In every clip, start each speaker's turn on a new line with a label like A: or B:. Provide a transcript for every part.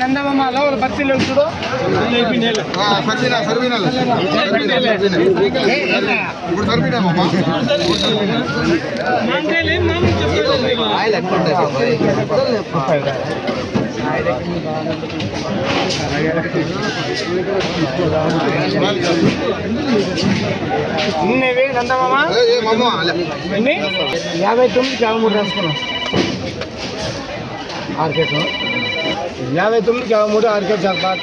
A: నందమలో బత్తి చూడు నందమామ 59 రాసుకున్నాం 59 53 6 జగపాత్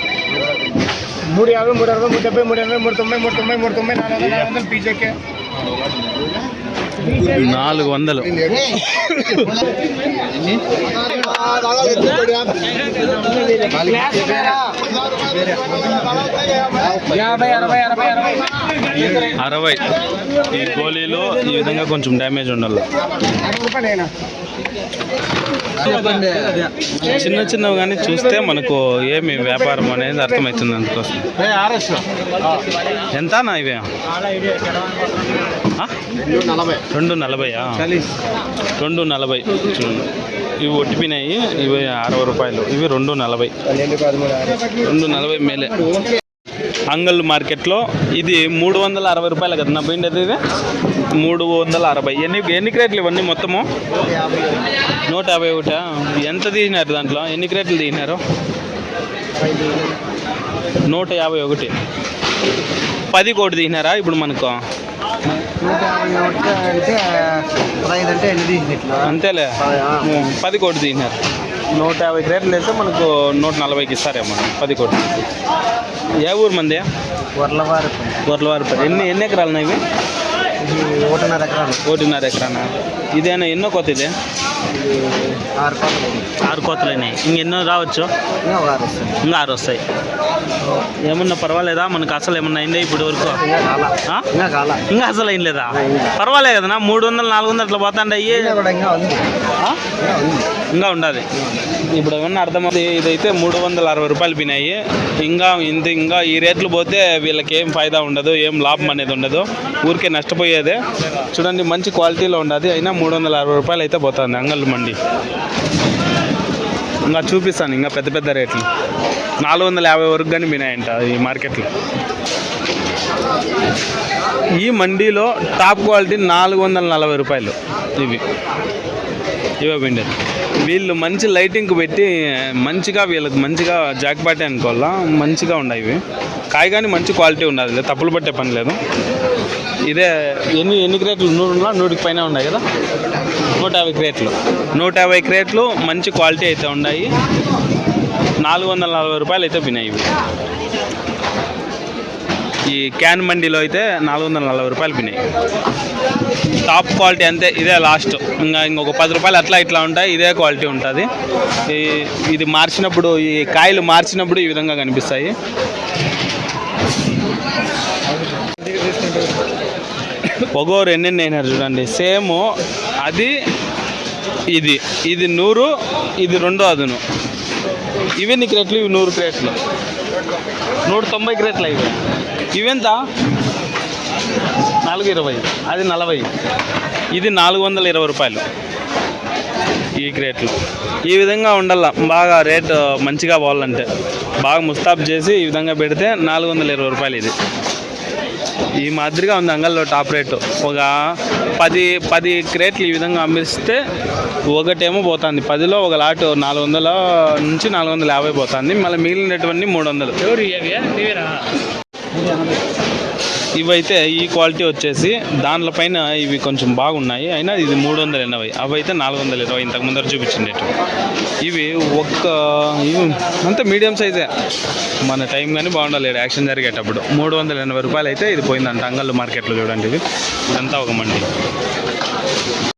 A: 350 360 370 380 390 400 పీజేకే
B: 400 60 ఈ గోళీలో ఈ విధంగా కొంచెం డ్యామేజ్ ఉండాలి. చిన్న చిన్నవి కానీ చూస్తే మనకు ఏమి వ్యాపారం అనేది అర్థమవుతుంది. అందుకోసం ఎంతనా ఇవే 240 240 చూడండి. ఇవి ఒట్టిపోయినాయి. ఇవి 60 రూపాయలు. ఇవి 240 మేలే. అంగల్ మార్కెట్లో ఇది 360 రూపాయలు కదా నా పోయింది. ఇది 360. ఎన్ని క్రేట్లు ఇవన్నీ మొత్తము 151. ఎంత తీసినారు దాంట్లో? ఎన్ని క్రేట్లు తీసినారు? 151. 10 కోటి తీసినారా ఇప్పుడు మనకు? అంతేలే, 10 కోటి తీసినారు. 150 క్రేట్లు వేస్తే మనకు 140కి ఇస్తారేమో 10 కోట్లు. ఏ ఊరు మంది? వర్లవారిపల్లి. ఎన్ని ఎకరాలు ఇవి? 1.5 ఎకరానా? ఇదేనా ఎన్నో కొత్త? ఇదే 6 కోతలైనాయి. ఇంకెన్నో రావచ్చు? ఇంకా 6 వస్తాయి. ఏమన్నా పర్వాలేదా మనకు? అసలు ఏమన్నా అయిందా ఇప్పటి వరకు? ఇంకా అసలు ఏం లేదా? పర్వాలే కదా 300 400 అట్లా పోతాండి. అయ్యి ఇంకా ఉండాలి. ఇప్పుడు ఏమన్నా అర్థమవుతుంది. ఇదైతే 360 రూపాయలు పోయినాయి. ఇంకా ఈ రేట్లు పోతే వీళ్ళకి ఏం ఫైదా ఉండదు, ఏం లాభం అనేది ఉండదు, ఊరికే నష్టపోయేదే. చూడండి మంచి క్వాలిటీలో ఉండదు. అయినా 360 రూపాయలు అయితే పోతుంది అంగళ్ళు మండి. ఇంకా చూపిస్తాను ఇంకా పెద్ద పెద్ద రేట్లు 450 వరకు కానీ పోయినాయంట ఈ మార్కెట్లో. ఈ మండీలో టాప్ క్వాలిటీ 440 రూపాయలు ఇవే పిండేది. వీళ్ళు మంచి లైటింగ్ పెట్టి మంచిగా వీళ్ళకి మంచిగా జాక్పాటే అనుకోవాలా, మంచిగా ఉన్నాయి ఇవి. కాయ కానీ మంచి క్వాలిటీ ఉండదు, తప్పులు పట్టే పని లేదు. ఇదే ఎన్ని క్రేట్లు? 100కి పైన ఉన్నాయి కదా. 150 క్రేట్లు మంచి క్వాలిటీ అయితే ఉన్నాయి. 440 రూపాయలు అయితే పోయినాయి ఇవి. ఈ క్యాన్ మండీలో అయితే 440 రూపాయలు పోయినాయి. టాప్ క్వాలిటీ అంతే, ఇదే లాస్ట్. ఇంకొక 10 రూపాయలు అట్లా ఇట్లా ఉంటాయి. ఇదే క్వాలిటీ ఉంటుంది. ఇది మార్చినప్పుడు, ఈ కాయలు మార్చినప్పుడు ఈ విధంగా కనిపిస్తాయి. పొగోరు ఎన్నెన్ని అయినారు చూడండి. సేమ్ అది ఇది 100, ఇది 2 అదును. ఇవన్నీ క్రేట్లు, ఇవి 100 క్రేట్లు, 190 క్రేట్లు ఇవి. ఇవెంత? 420, అది 40, ఇది 420 రూపాయలు ఈ క్రేట్లు. ఈ విధంగా ఉండాల. బాగా రేటు మంచిగా పోవాలంటే బాగా ముస్తాబ్ చేసి ఈ విధంగా పెడితే 420 రూపాయలు. ఇది ఈ మాదిరిగా ఉంది అంగల్లో టాప్ రేటు. ఒక 10 క్రేట్లు ఈ విధంగా అమ్మిస్తే ఒకటేమో పోతుంది. 10లో ఒక లాటు 400 నుంచి 450 పోతుంది. మళ్ళీ మిగిలినటువంటి 300. ఇవైతే ఈ క్వాలిటీ వచ్చేసి దానిపైన ఇవి కొంచెం బాగున్నాయి. అయినా ఇది 380. అవి అయితే 420 ఇంతకు ముందర చూపించిండేటు. ఇవి ఇవి అంతా మీడియం సైజే. మన టైం కానీ బాగుండాలి యాక్షన్ జరిగేటప్పుడు. 380 రూపాయలు అయితే ఇది పోయిందంట అంగళ్ళు మార్కెట్లో. చూడండి, ఇది ఇదంతా ఒక మండి.